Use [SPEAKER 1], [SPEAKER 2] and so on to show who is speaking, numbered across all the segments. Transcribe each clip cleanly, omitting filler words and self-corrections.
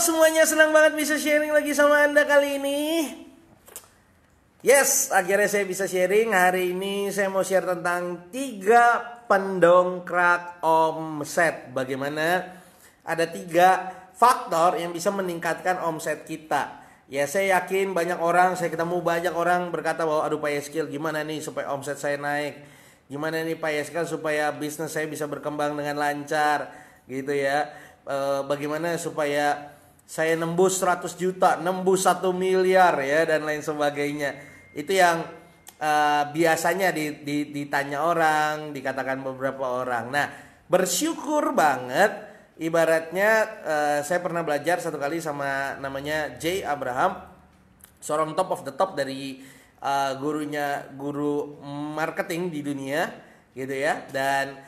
[SPEAKER 1] semuanya, senang banget bisa sharing lagi sama Anda kali ini. Yes, akhirnya saya bisa sharing. Hari ini saya mau share tentang 3 pendongkrak omset. Bagaimana ada 3 faktor yang bisa meningkatkan omset kita. Ya, saya yakin banyak orang, saya ketemu banyak orang berkata bahwa aduh Pak Yeskil, gimana nih supaya omset saya naik? Gimana nih Pak Yeskil supaya bisnis saya bisa berkembang dengan lancar gitu ya. Bagaimana supaya saya nembus 100 juta, nembus 1 miliar ya, dan lain sebagainya. Itu yang biasanya ditanya orang, dikatakan beberapa orang. Nah, bersyukur banget. Ibaratnya saya pernah belajar satu kali sama namanya Jay Abraham, seorang top of the top dari guru marketing di dunia gitu ya. Dan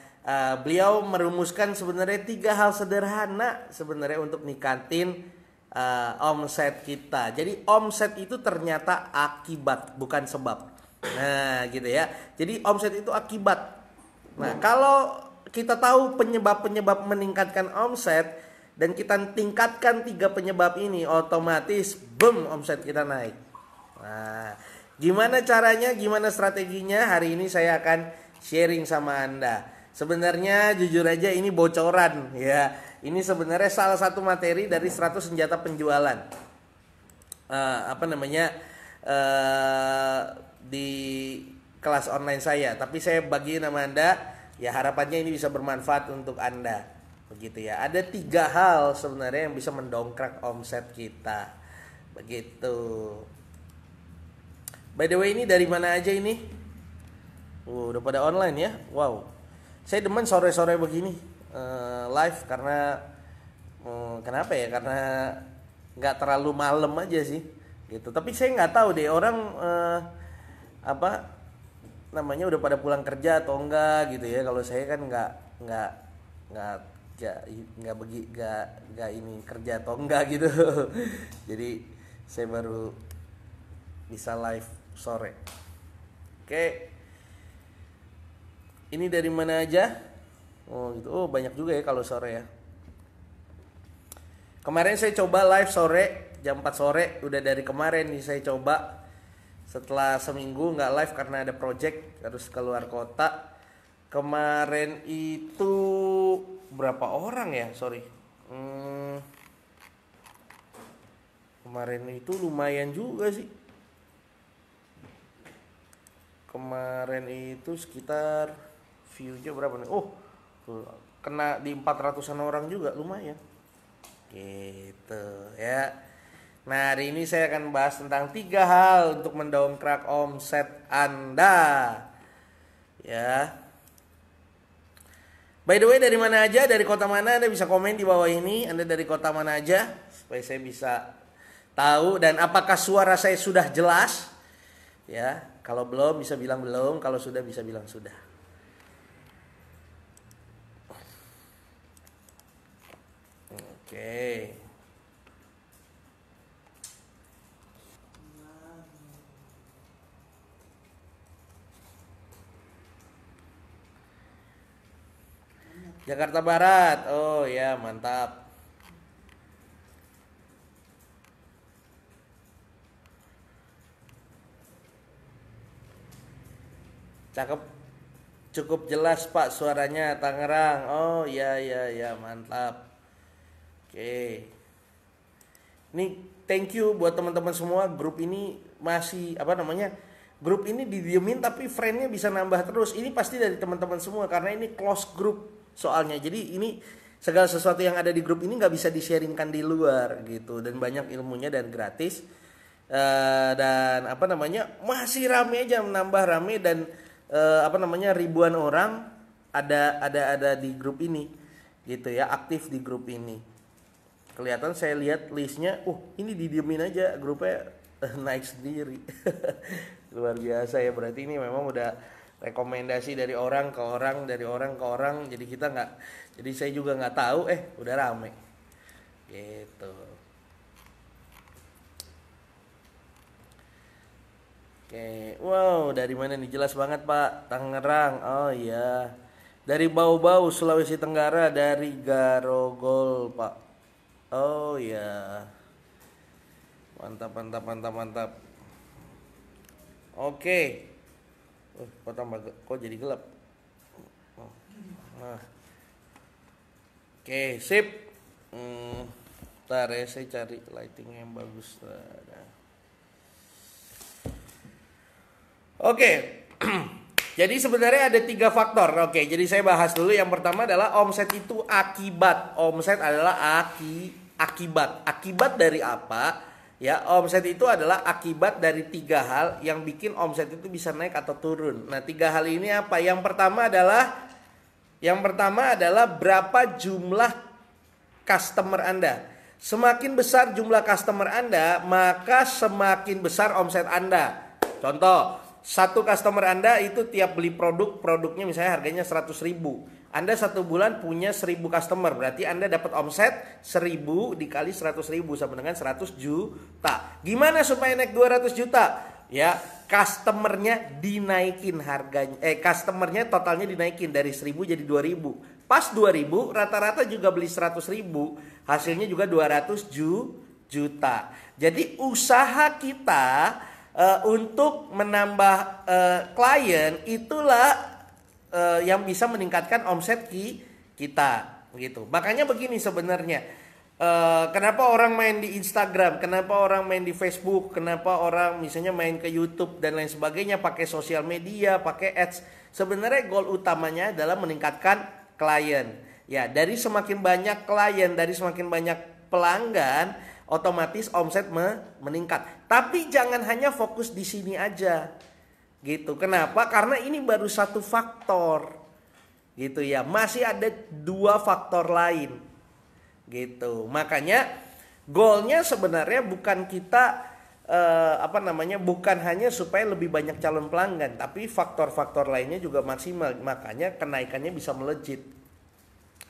[SPEAKER 1] beliau merumuskan sebenarnya 3 hal sederhana sebenarnya untuk ningkatin omset kita. Jadi omset itu ternyata akibat, bukan sebab. Nah gitu ya. Jadi omset itu akibat. Nah kalau kita tahu penyebab-penyebab meningkatkan omset dan kita tingkatkan 3 penyebab ini, otomatis boom, omset kita naik. Nah, gimana caranya, gimana strateginya? Hari ini saya akan sharing sama Anda. Sebenarnya jujur aja ini bocoran ya. Ini sebenarnya salah satu materi dari 100 senjata penjualan. Di kelas online saya. Tapi saya bagi nama Anda. Ya harapannya ini bisa bermanfaat untuk Anda. Begitu ya. Ada 3 hal sebenarnya yang bisa mendongkrak omset kita. Begitu. By the way, ini dari mana aja ini? Udah pada online ya. Wow. Saya demen sore-sore begini live karena kenapa ya? Karena nggak terlalu malam aja sih. Gitu. Tapi saya nggak tahu deh orang udah pada pulang kerja atau enggak gitu ya. Kalau saya kan nggak ini kerja atau enggak gitu. Jadi saya baru bisa live sore. Oke. Ini dari mana aja? Oh gitu. Oh banyak juga ya kalau sore ya. Kemarin saya coba live sore jam 4 sore. Udah dari kemarin nih saya coba. Setelah seminggu nggak live karena ada project harus keluar kota. Kemarin itu berapa orang ya? Sorry. Kemarin itu lumayan juga sih. Kemarin itu sekitar view-nya berapa nih? Oh, kena di 400-an orang juga, lumayan. Gitu ya. Nah, hari ini saya akan bahas tentang 3 hal untuk mendongkrak omset Anda. Ya. By the way, dari mana aja? Dari kota mana? Anda bisa komen di bawah ini. Anda dari kota mana aja? Supaya saya bisa tahu. Dan apakah suara saya sudah jelas? Ya, kalau belum bisa bilang belum. Kalau sudah bisa bilang sudah. Oke. Jakarta Barat. Oh ya, mantap. Cakep. Cukup jelas Pak suaranya, Tangerang. Oh ya, mantap. Oke. Ini thank you buat teman-teman semua. Grup ini masih grup ini didiemin tapi friendnya bisa nambah terus. Ini pasti dari teman-teman semua karena ini close group soalnya. Jadi ini segala sesuatu yang ada di grup ini nggak bisa di-sharingkan di luar gitu. Dan banyak ilmunya dan gratis. Dan masih rame aja, menambah rame. Dan ribuan orang ada di grup ini gitu ya, aktif di grup ini. Kelihatan saya lihat listnya, ini didiemin aja grupnya naik sendiri. Luar biasa ya, berarti ini memang udah rekomendasi dari orang ke orang, dari orang ke orang. Jadi saya juga nggak tahu, udah rame gitu. Oke, wow, dari mana nih? Jelas banget Pak, Tangerang. Oh iya, dari Bau-Bau, Sulawesi Tenggara, dari Garogol Pak. Oh ya. Mantap, mantap, mantap, mantap. Oke. Kok jadi gelap? Nah. Oke, sip. Bentar ya, saya cari lighting yang bagus. Nah. Oke. Jadi sebenarnya ada 3 faktor. Oke, jadi saya bahas dulu. Yang pertama adalah omset itu akibat. Omset adalah akibat. Akibat dari apa? Ya, omset itu adalah akibat dari 3 hal yang bikin omset itu bisa naik atau turun. Nah, 3 hal ini apa? Yang pertama adalah berapa jumlah customer Anda. Semakin besar jumlah customer Anda, maka semakin besar omset Anda. Contoh, satu customer Anda itu tiap beli produknya misalnya harganya 100.000. Anda 1 bulan punya 1.000 customer, berarti Anda dapat omset 1.000 dikali 100.000 sama dengan 100 juta. Gimana supaya naik 200 juta? Ya, customernya dinaikin harganya. Customernya totalnya dinaikin dari 1.000 jadi 2.000. Pas 2.000 rata-rata juga beli 100.000, hasilnya juga 200 juta. Jadi usaha kita untuk menambah klien itulah yang bisa meningkatkan omset kita gitu. Makanya begini sebenarnya, kenapa orang main di Instagram, kenapa orang main di Facebook, kenapa orang misalnya main ke YouTube dan lain sebagainya, pakai sosial media, pakai ads. Sebenarnya goal utamanya adalah meningkatkan klien. Ya, dari semakin banyak klien, dari semakin banyak pelanggan, otomatis omset meningkat. Tapi jangan hanya fokus di sini aja. Gitu. Kenapa? Karena ini baru satu faktor. Gitu ya. Masih ada 2 faktor lain. Gitu. Makanya goalnya sebenarnya bukan kita bukan hanya supaya lebih banyak calon pelanggan, tapi faktor-faktor lainnya juga maksimal. Makanya kenaikannya bisa melejit.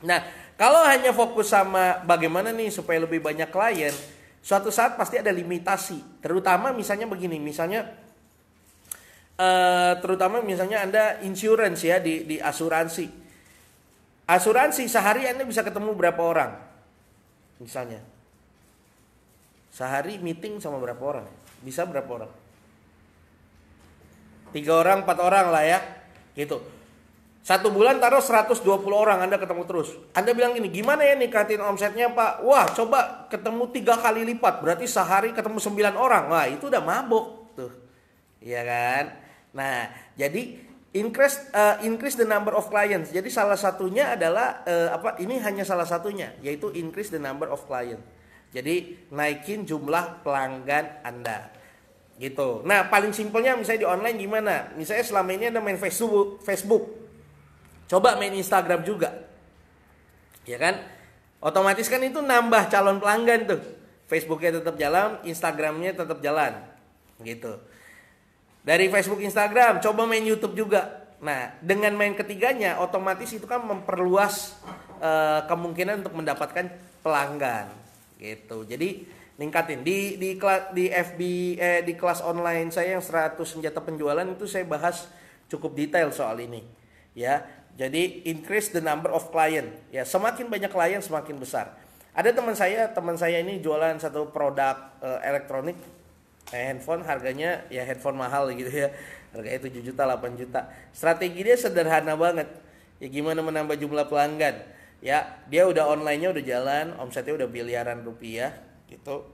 [SPEAKER 1] Nah, kalau hanya fokus sama bagaimana nih supaya lebih banyak klien, suatu saat pasti ada limitasi. Terutama misalnya begini, terutama misalnya Anda insurance ya, di asuransi. Asuransi sehari Anda bisa ketemu berapa orang? Misalnya. Sehari meeting sama berapa orang? Bisa berapa orang? 3 orang, 4 orang lah ya. Gitu. 1 bulan taruh 120 orang Anda ketemu terus. Anda bilang gini, gimana ya ningkatin omsetnya Pak? Wah, coba ketemu 3 kali lipat. Berarti sehari ketemu 9 orang. Wah, itu udah mabok tuh. Iya kan? Nah, jadi increase the number of clients. Jadi salah satunya adalah ini hanya salah satunya, yaitu increase the number of clients. Jadi naikin jumlah pelanggan Anda. Gitu. Nah, paling simpelnya misalnya di online gimana? Misalnya selama ini Anda main Facebook. Coba main Instagram juga. Ya kan? Otomatis kan itu nambah calon pelanggan tuh. Facebooknya tetap jalan, Instagramnya tetap jalan. Gitu. Dari Facebook, Instagram, coba main YouTube juga. Nah, dengan main ketiganya, otomatis itu kan memperluas kemungkinan untuk mendapatkan pelanggan. Gitu. Jadi ningkatin di kelas online saya yang 100 senjata penjualan itu saya bahas cukup detail soal ini. Ya. Jadi increase the number of client. Ya, semakin banyak klien semakin besar. Ada teman saya ini jualan satu produk elektronik, handphone, harganya ya handphone mahal gitu ya. Harganya 7 juta, 8 juta. Strategi dia sederhana banget. Ya gimana menambah jumlah pelanggan? Ya, dia udah online-nya udah jalan, omsetnya udah miliaran rupiah gitu,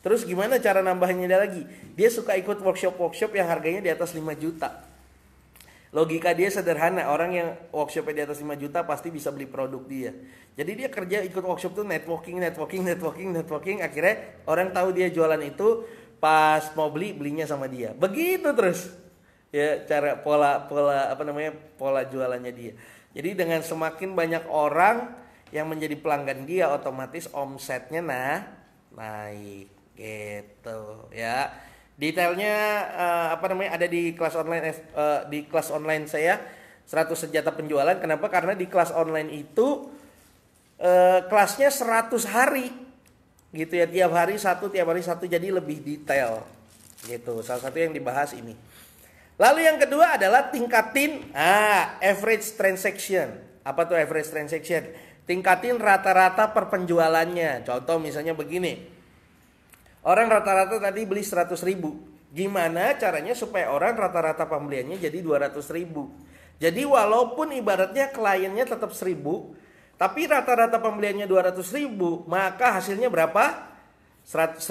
[SPEAKER 1] Terus gimana cara nambahnya lagi? Dia suka ikut workshop yang harganya di atas 5 juta. Logika dia sederhana, orang yang workshopnya di atas 5 juta pasti bisa beli produk dia. Jadi dia kerja ikut workshop tuh networking, akhirnya orang tahu dia jualan itu, pas mau belinya sama dia. Begitu terus. Ya, cara pola jualannya dia. Jadi dengan semakin banyak orang yang menjadi pelanggan dia, otomatis omsetnya naik gitu ya. Detailnya ada di kelas online saya 100 senjata penjualan. Kenapa? Karena di kelas online itu kelasnya 100 hari gitu ya, tiap hari satu jadi lebih detail gitu. Salah satu yang dibahas ini. Lalu yang kedua adalah tingkatin average transaction. Apa tuh average transaction? tingkatin rata-rata per penjualannya. Contoh misalnya begini, orang rata-rata tadi beli 100 ribu. Gimana caranya supaya orang rata-rata pembeliannya jadi 200 ribu. Jadi walaupun ibaratnya kliennya tetap 1000, tapi rata-rata pembeliannya 200 ribu, maka hasilnya berapa? 1000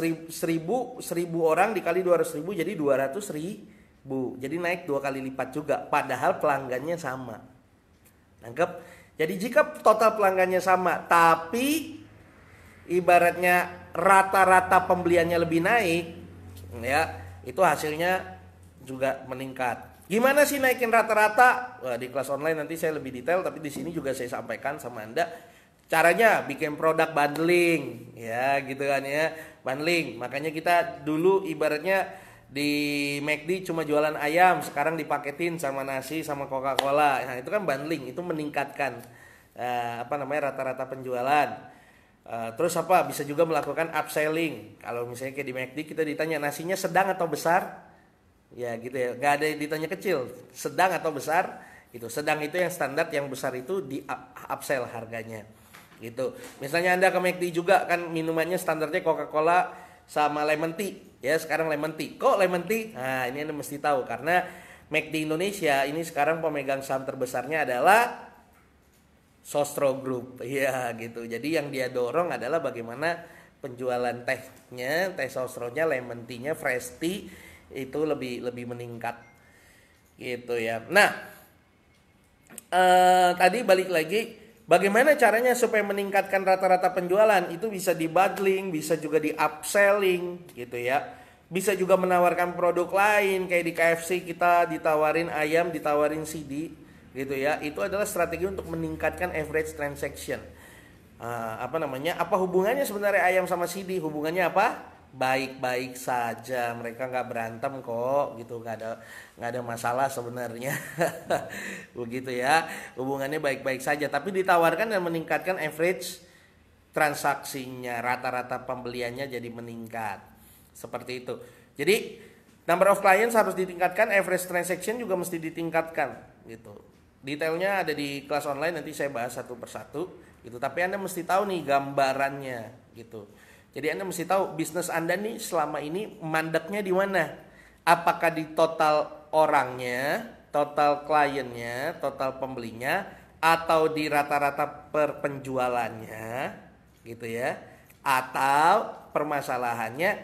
[SPEAKER 1] orang dikali 200 ribu jadi 200 ribu. Jadi naik 2 kali lipat juga. Padahal pelanggannya sama. Nangkep? Jadi jika total pelanggannya sama, tapi ibaratnya rata-rata pembeliannya lebih naik, ya itu hasilnya juga meningkat. Gimana sih naikin rata-rata? Wah, di kelas online nanti saya lebih detail, tapi di sini juga saya sampaikan sama Anda caranya bikin produk bundling, ya gitu kan ya, bundling. Makanya kita dulu ibaratnya di McD cuma jualan ayam, sekarang dipaketin sama nasi sama Coca-Cola. Nah, itu kan bundling, itu meningkatkan rata-rata penjualan. Terus apa? Bisa juga melakukan upselling. Kalau misalnya kayak di McD kita ditanya nasinya sedang atau besar? Ya gitu ya, nggak ada yang ditanya kecil, sedang atau besar. Itu sedang itu yang standar, yang besar itu di upsell harganya. Gitu. Misalnya Anda ke McD juga kan minumannya standarnya Coca-Cola sama lemon tea. Ya sekarang lemon tea. Kok lemon tea? Nah ini Anda mesti tahu karena McD Indonesia ini sekarang pemegang saham terbesarnya adalah Sostro Group. Ya gitu. Jadi yang dia dorong adalah bagaimana penjualan tehnya, teh Sostronya, lemon tea-nya, fresh tea itu lebih meningkat. Gitu ya. Nah, tadi balik lagi, bagaimana caranya supaya meningkatkan rata-rata penjualan? Itu bisa di bundling, bisa juga di upselling gitu ya. Bisa juga menawarkan produk lain, kayak di KFC kita ditawarin ayam, ditawarin CD gitu ya. Itu adalah strategi untuk meningkatkan average transaction. Apa hubungannya sebenarnya ayam sama CD? Hubungannya apa? Baik-baik saja, mereka nggak berantem kok gitu, nggak ada masalah sebenarnya. Begitu ya, hubungannya baik-baik saja, tapi ditawarkan dan meningkatkan average transaksinya, rata-rata pembeliannya jadi meningkat seperti itu. Jadi number of clients harus ditingkatkan, average transaction juga mesti ditingkatkan gitu. Detailnya ada di kelas online, nanti saya bahas satu persatu gitu, tapi Anda mesti tahu nih gambarannya gitu. Jadi Anda mesti tahu bisnis Anda nih selama ini mandeknya di mana? Apakah di total orangnya, total kliennya, total pembelinya, atau di rata-rata per penjualannya, gitu ya? Atau permasalahannya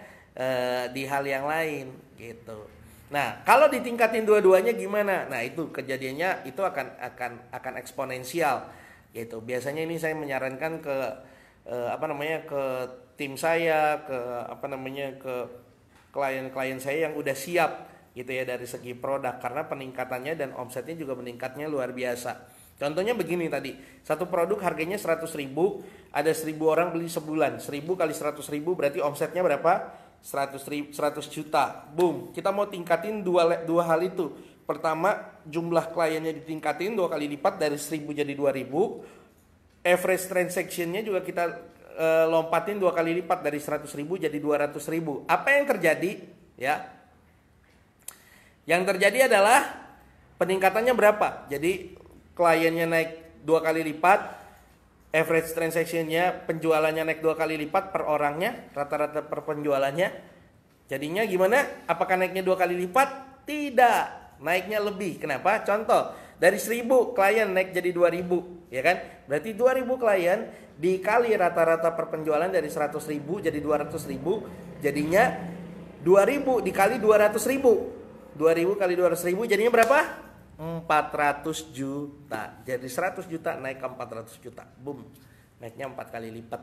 [SPEAKER 1] di hal yang lain, gitu. Nah, kalau ditingkatin dua-duanya gimana? Nah, itu kejadiannya itu akan eksponensial, gitu. Biasanya ini saya menyarankan ke ke tim saya, ke klien-klien saya yang udah siap gitu ya dari segi produk, karena peningkatannya dan omsetnya juga meningkatnya luar biasa. Contohnya begini tadi, satu produk harganya 100 ribu, ada 1000 orang beli sebulan, 1000 kali 100 ribu berarti omsetnya berapa? 100 juta. Boom, kita mau tingkatin dua hal itu. Pertama, jumlah kliennya ditingkatin 2 kali lipat dari 1000 jadi 2000. Average transaction-nya juga kita lompatin 2 kali lipat dari 100 ribu jadi 200 ribu. Apa yang terjadi? Ya, yang terjadi adalah peningkatannya berapa? Jadi kliennya naik 2 kali lipat, average transaction-nya, penjualannya naik 2 kali lipat per orangnya, rata-rata per penjualannya. Jadinya gimana? Apakah naiknya 2 kali lipat? Tidak, naiknya lebih. Kenapa? Contoh, dari 1000 klien naik jadi 2000, ya kan? Berarti 2000 klien dikali rata-rata per penjualan dari 100 ribu jadi 200 ribu, jadinya 2000 dikali 200 ribu, 2000 kali 200 ribu jadinya berapa? 400 juta. Jadi 100 juta naik ke 400 juta, boom, naiknya 4 kali lipat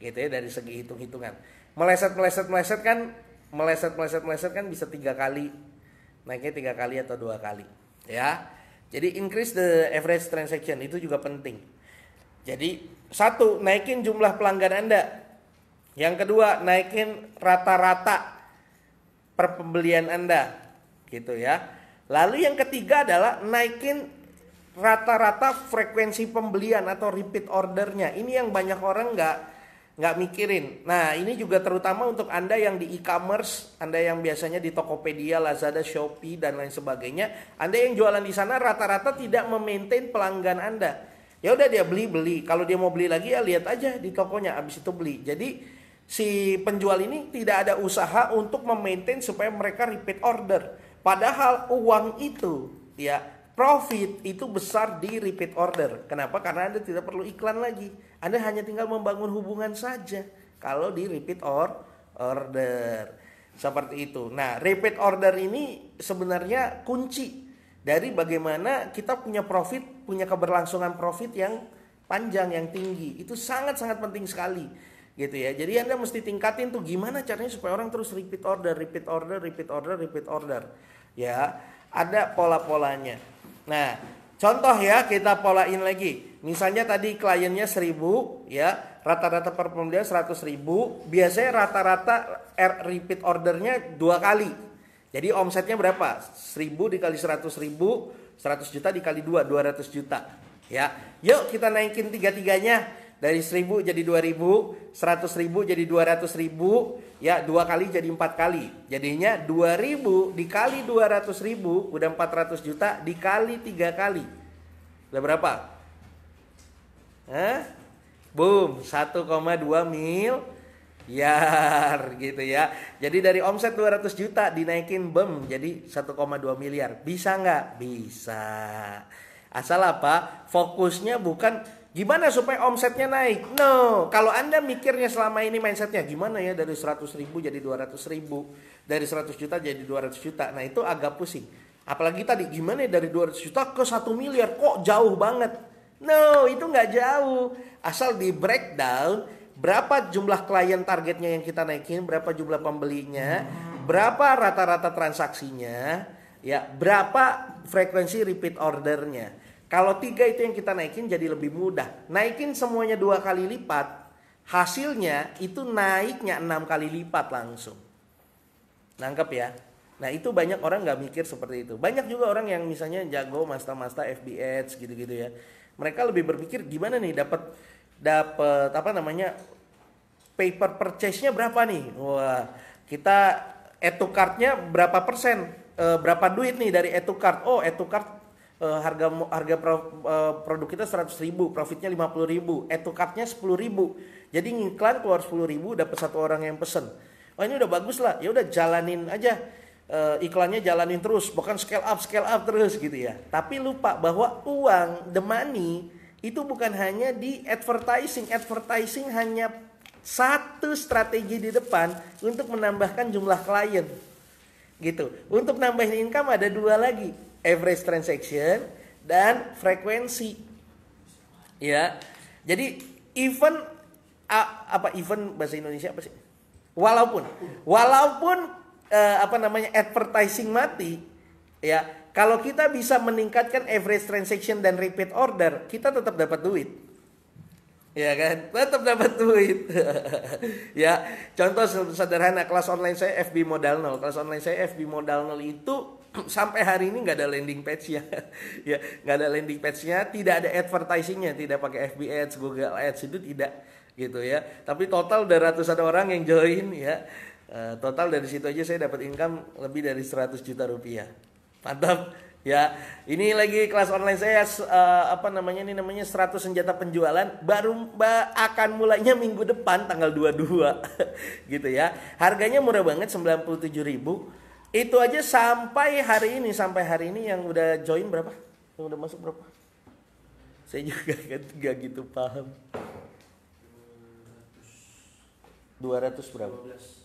[SPEAKER 1] gitu ya dari segi hitung-hitungan. Meleset kan bisa 3 kali, naiknya 3 kali atau 2 kali ya. Jadi increase the average transaction itu juga penting. Jadi satu, naikin jumlah pelanggan Anda. Yang kedua, naikin rata-rata per pembelian Anda, gitu ya. Lalu yang ketiga adalah naikin rata-rata frekuensi pembelian atau repeat ordernya. Ini yang banyak orang nggak mikirin. Nah, ini juga terutama untuk Anda yang di e-commerce, Anda yang biasanya di Tokopedia, Lazada, Shopee dan lain sebagainya. Anda yang jualan di sana rata-rata tidak memaintain pelanggan Anda. Ya udah dia beli. Kalau dia mau beli lagi ya lihat aja di tokonya, habis itu beli. Jadi si penjual ini tidak ada usaha untuk memaintain supaya mereka repeat order. Padahal uang itu ya profit itu besar di repeat order. Kenapa? Karena Anda tidak perlu iklan lagi. Anda hanya tinggal membangun hubungan saja kalau di repeat order. Seperti itu. Nah, repeat order ini sebenarnya kunci dari bagaimana kita punya profit, punya keberlangsungan profit yang panjang, yang tinggi. Itu sangat-sangat penting sekali. Gitu ya. Jadi Anda mesti tingkatin tuh gimana caranya supaya orang terus repeat order. Ya, ada pola-polanya. Nah, contoh ya, kita polain lagi. Misalnya tadi kliennya 1.000 ya, rata-rata per pembelian 100.000. Biasanya rata-rata repeat ordernya 2 kali. Jadi omsetnya berapa? 1.000 dikali 100.000, 100 juta dikali 2, 200 juta. Ya, yuk kita naikin tiga-tiganya dari 1.000 jadi 2.000, 100.000 jadi 200.000, ya 2 kali jadi 4 kali. Jadinya 2.000 dikali 200.000 udah 400 juta dikali 3 kali. Udah berapa? Boom, 1,2 miliar gitu ya. Jadi dari omset 200 juta dinaikin jadi 1,2 miliar. Bisa nggak? Bisa. Asal apa? Fokusnya bukan gimana supaya omsetnya naik. No, kalau Anda mikirnya selama ini mindsetnya gimana ya dari 100.000 jadi 200.000, dari 100 juta jadi 200 juta. Nah itu agak pusing. Apalagi tadi gimana ya dari 200 juta ke 1 miliar, kok jauh banget. No, itu nggak jauh. Asal di breakdown berapa jumlah klien targetnya yang kita naikin, berapa jumlah pembelinya, berapa rata-rata transaksinya, ya berapa frekuensi repeat ordernya. Kalau 3 itu yang kita naikin jadi lebih mudah. Naikin semuanya 2 kali lipat, hasilnya itu naiknya 6 kali lipat langsung. Nangkep ya? Nah itu banyak orang nggak mikir seperti itu. Banyak juga orang yang misalnya jago master FB Ads gitu-gitu ya. Mereka lebih berpikir gimana nih dapat apa namanya paper purchase-nya berapa nih? Wah, kita add to cart-nya berapa persen? Berapa duit nih dari add to cart? Oh, add to cart harga produk kita 100.000, profitnya 50.000, add to cart-nya 10.000. Jadi ngiklan keluar 10.000 dapat 1 orang yang pesen. Oh ini udah bagus lah, ya udah jalanin aja. Iklannya jalanin terus, bukan scale up terus gitu ya. Tapi lupa bahwa uang, the money itu bukan hanya di advertising. Advertising hanya satu strategi di depan untuk menambahkan jumlah klien. Gitu. Untuk nambahin income ada 2 lagi, average transaction dan frekuensi. Ya. Jadi event bahasa Indonesia apa sih? Walaupun advertising mati ya, kalau kita bisa meningkatkan average transaction dan repeat order, kita tetap dapat duit. Ya kan? Tetap dapat duit. Ya, contoh sederhana, kelas online saya FB Modal 0. Kelas online saya FB Modal 0 itu sampai hari ini nggak ada landing page-nya. Ya, nggak ada landing page-nya, tidak ada advertising-nya, tidak pakai FB Ads, Google Ads, itu tidak gitu ya. Tapi total udah ratusan orang yang join ya. Total dari situ aja saya dapat income lebih dari 100 juta rupiah. Mantap ya. Ini lagi kelas online saya ini namanya 100 senjata penjualan, baru akan mulainya minggu depan tanggal 22 gitu ya. Harganya murah banget, 97.000. Itu aja sampai hari ini yang udah join berapa? Yang udah masuk berapa? Saya juga gak gitu paham. 200 berapa?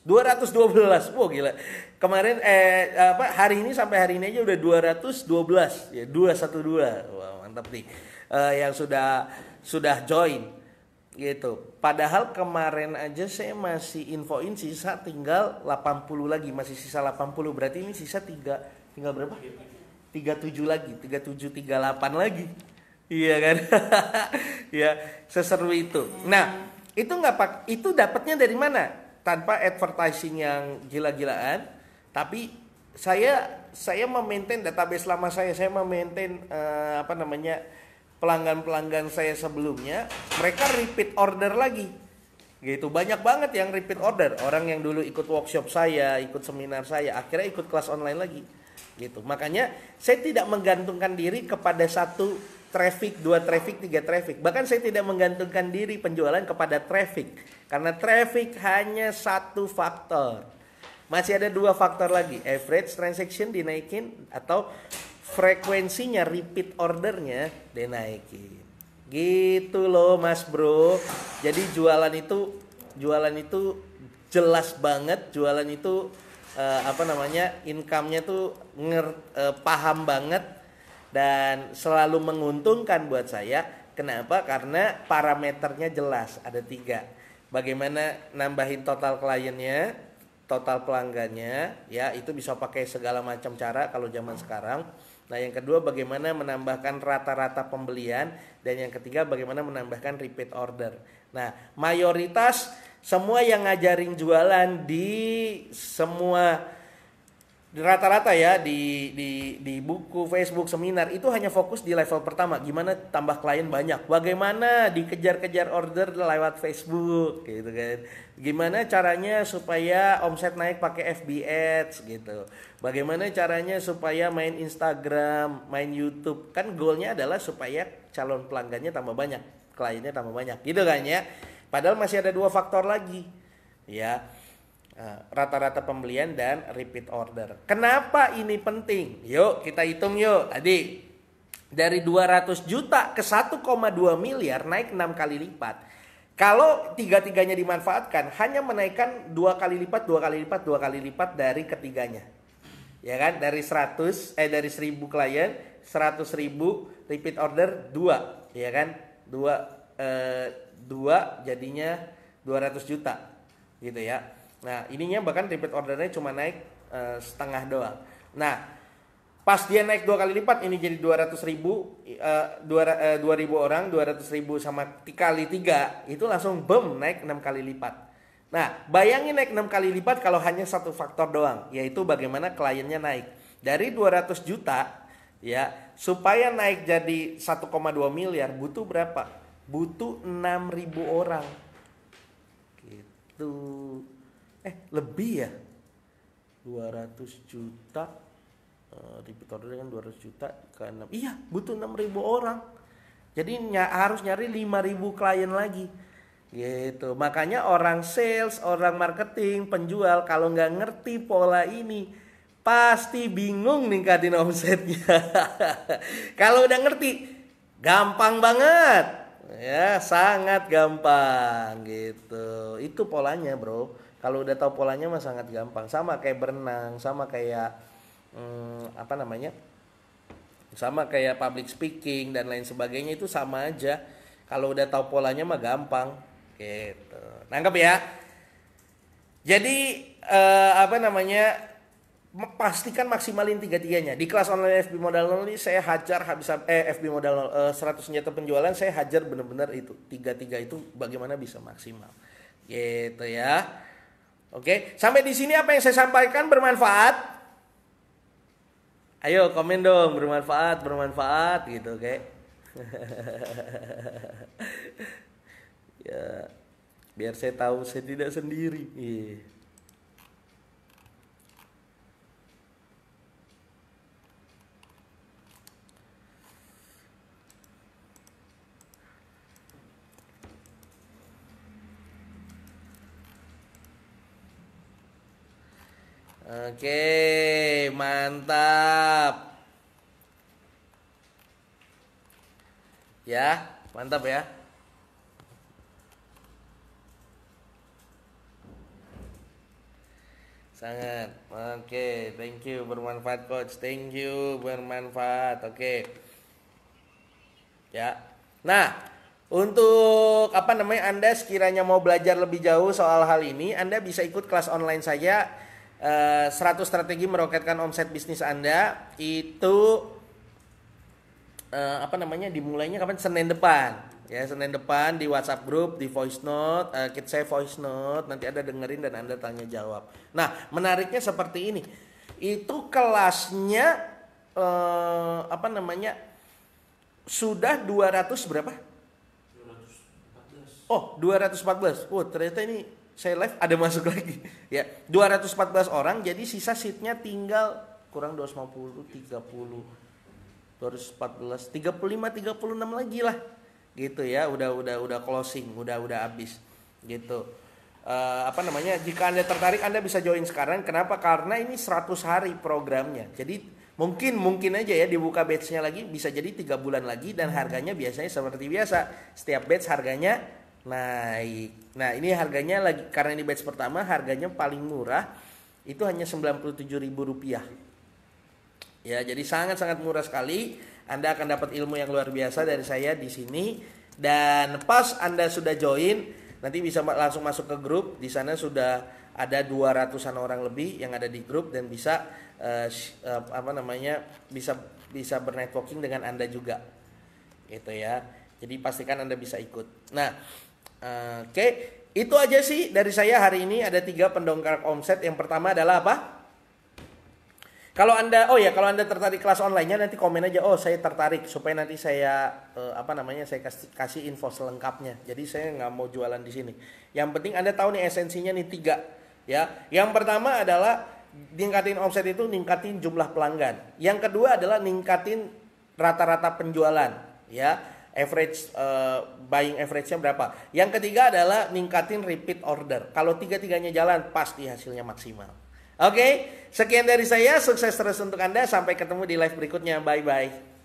[SPEAKER 1] 212. Wah gila. Kemarin hari ini sampai hari ini aja udah 212 ya, 212. Wah, mantap nih. Yang sudah join gitu. Padahal kemarin aja saya masih infoin sisa tinggal 80 lagi, masih sisa 80. Berarti ini sisa tinggal berapa? 37 lagi, 37 38 lagi. Iya kan? Ya, seseru itu. Nah, itu dapatnya dari mana? Tanpa advertising yang gila-gilaan, tapi saya memaintain database lama saya memaintain pelanggan-pelanggan saya sebelumnya, mereka repeat order lagi. Gitu. Banyak banget yang repeat order. Orang yang dulu ikut workshop saya, ikut seminar saya, akhirnya ikut kelas online lagi. Gitu. Makanya saya tidak menggantungkan diri kepada satu traffic, 2 traffic, 3 traffic. Bahkan saya tidak menggantungkan diri penjualan kepada traffic. Karena traffic hanya satu faktor. Masih ada 2 faktor lagi. Average transaction dinaikin atau frekuensinya, repeat ordernya dinaikin. Gitu loh Mas Bro. Jadi jualan itu jelas banget, jualan itu income-nya tuh paham banget dan selalu menguntungkan buat saya. Kenapa? Karena parameternya jelas, ada 3. Bagaimana nambahin total kliennya, total pelanggannya, ya itu bisa pakai segala macam cara kalau zaman sekarang. Nah yang kedua bagaimana menambahkan rata-rata pembelian, dan yang ketiga bagaimana menambahkan repeat order. Nah mayoritas semua yang ngajarin jualan di semua rata-rata ya di buku, Facebook, seminar itu hanya fokus di level pertama, gimana tambah klien banyak, bagaimana dikejar-kejar order lewat Facebook gitu kan, gimana caranya supaya omset naik pakai FB Ads gitu, bagaimana caranya supaya main Instagram, main YouTube, kan goalnya adalah supaya calon pelanggannya tambah banyak, kliennya tambah banyak gitu kan ya. Padahal masih ada 2 faktor lagi ya, rata-rata pembelian dan repeat order. Kenapa ini penting? Yuk kita hitung yuk. Tadi dari 200 juta ke 1,2 miliar naik 6 kali lipat. Kalau 3-tiganya dimanfaatkan hanya menaikkan 2 kali lipat, 2 kali lipat, 2 kali lipat dari ketiganya. Ya kan? Dari 1000 klien, 100.000 repeat order 2, ya kan? 2 jadinya 200 juta gitu ya. Nah ininya bahkan repeat ordernya cuma naik setengah doang. Nah pas dia naik 2 kali lipat ini jadi 200.000, 2.000 orang, 200.000 sama kali 3 itu langsung boom naik 6 kali lipat. Nah bayangin naik 6 kali lipat kalau hanya satu faktor doang, yaitu bagaimana kliennya naik dari 200 juta ya, supaya naik jadi 1,2 miliar butuh berapa? Butuh 6.000 orang gitu. Lebih ya, 200 juta repeat order dengan 200 juta ke 6, iya butuh 6.000 orang. Jadi harus nyari 5.000 klien lagi gitu. Makanya orang sales, orang marketing, penjual kalau nggak ngerti pola ini pasti bingung ningkatin omsetnya. Kalau udah ngerti gampang banget ya, sangat gampang gitu. Itu polanya bro. Kalau udah tahu polanya mah sangat gampang. Sama kayak berenang, sama kayak sama kayak public speaking dan lain sebagainya, itu sama aja. Kalau udah tahu polanya mah gampang gitu. Nangkep ya? Jadi pastikan maksimalin 3-tiganya. Di kelas online FB Modal Nol ini saya hajar FB Modal Nol 100 senjata penjualan, saya hajar benar-benar itu 3 itu bagaimana bisa maksimal. Gitu ya. Oke, sampai di sini apa yang saya sampaikan bermanfaat? Ayo komen dong, bermanfaat gitu, oke. Ya, biar saya tahu saya tidak sendiri. Oke, mantap. Ya, mantap ya. Sangat. Oke, thank you, bermanfaat coach. Thank you, bermanfaat. Oke. Ya. Nah, untuk Anda sekiranya mau belajar lebih jauh soal hal ini, Anda bisa ikut kelas online saya 100 strategi meroketkan omset bisnis Anda. Itu dimulainya kapan? Senin depan. Ya, Senin depan di WhatsApp group, di voice note, saya voice note, nanti Anda dengerin dan Anda tanya jawab. Nah, menariknya seperti ini. Itu kelasnya sudah 200 berapa? 214. Oh, 214. Oh, ternyata ini saya live ada masuk lagi. Ya, 214 orang, jadi sisa seatnya tinggal kurang 250, 30. 214, 35, 36 lagi lah. Gitu ya, udah closing, udah habis. Gitu. Jika Anda tertarik Anda bisa join sekarang. Kenapa? Karena ini 100 hari programnya. Jadi mungkin aja ya dibuka batch-nya lagi, bisa jadi 3 bulan lagi, dan harganya biasanya seperti biasa. Setiap batch harganya naik. Nah, ini harganya lagi, karena ini batch pertama, harganya paling murah itu hanya Rp97.000. Ya, jadi sangat-sangat murah sekali. Anda akan dapat ilmu yang luar biasa dari saya di sini. Dan pas Anda sudah join, nanti bisa langsung masuk ke grup. Di sana sudah ada 200-an orang lebih yang ada di grup dan bisa bisa bernetworking dengan Anda juga. Gitu ya. Jadi pastikan Anda bisa ikut. Nah, oke, itu aja sih dari saya hari ini. Ada 3 pendongkrak omset. Yang pertama adalah apa? Kalau Anda tertarik kelas online-nya, nanti komen aja, oh saya tertarik, supaya nanti saya saya kasih info selengkapnya. Jadi saya nggak mau jualan di sini. Yang penting Anda tahu nih esensinya nih 3 ya. Yang pertama adalah ningkatin omset itu ningkatin jumlah pelanggan. Yang kedua adalah ningkatin rata-rata penjualan ya. Average buying average-nya berapa. Yang ketiga adalah ningkatin repeat order. Kalau 3-tiganya jalan, pasti hasilnya maksimal. Oke, sekian dari saya. Sukses terus untuk Anda. Sampai ketemu di live berikutnya. Bye-bye.